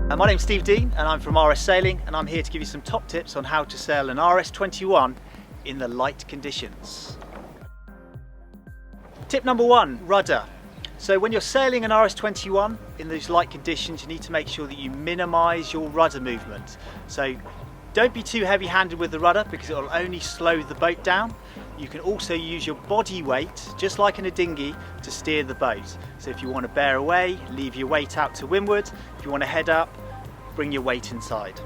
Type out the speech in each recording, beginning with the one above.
My name's Steve Dean and I'm from RS Sailing, and I'm here to give you some top tips on how to sail an RS21 in the light conditions. Tip number 1, rudder. So when you're sailing an RS21 in those light conditions, you need to make sure that you minimise your rudder movement. So don't be too heavy-handed with the rudder because it will only slow the boat down. You can also use your body weight, just like in a dinghy, to steer the boat. So if you want to bear away, leave your weight out to windward. If you want to head up, bring your weight inside.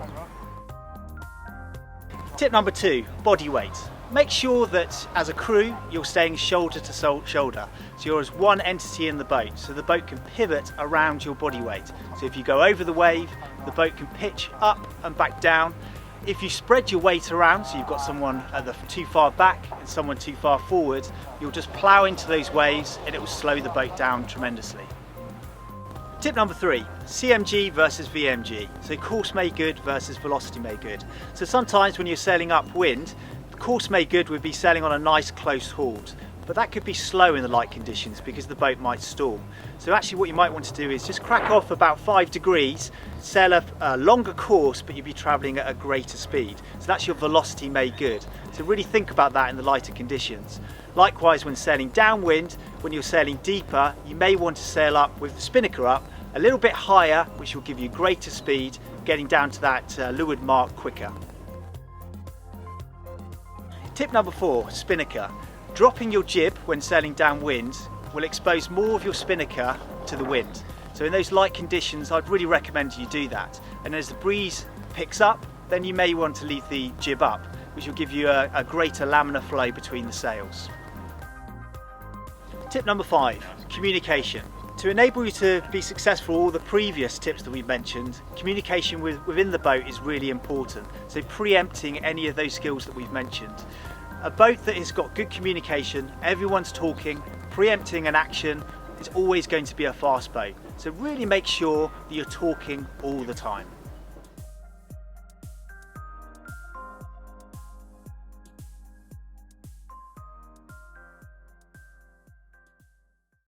Tip number 2, body weight. Make sure that as a crew you're staying shoulder to shoulder, so you're as one entity in the boat, so the boat can pivot around your body weight. So if you go over the wave, the boat can pitch up and back down. If you spread your weight around, so you've got someone too far back and someone too far forward, you'll just plough into those waves and it will slow the boat down tremendously. Tip number 3, CMG versus VMG, so course made good versus velocity made good. So sometimes when you're sailing upwind, course made good would be sailing on a nice close haul, but that could be slow in the light conditions because the boat might stall. So actually what you might want to do is just crack off about 5 degrees, sail a longer course, but you'll be travelling at a greater speed. So that's your velocity made good. So really think about that in the lighter conditions. Likewise, when sailing downwind, when you're sailing deeper, you may want to sail up with the spinnaker up a little bit higher, which will give you greater speed, getting down to that leeward mark quicker. Tip number 4, spinnaker. Dropping your jib when sailing downwind will expose more of your spinnaker to the wind. So in those light conditions, I'd really recommend you do that. And as the breeze picks up, then you may want to leave the jib up, which will give you a greater laminar flow between the sails. Tip number 5, communication. To enable you to be successful all the previous tips that we've mentioned, communication within the boat is really important. So preempting any of those skills that we've mentioned. A boat that has got good communication, everyone's talking, preempting an action is always going to be a fast boat. So really make sure that you're talking all the time.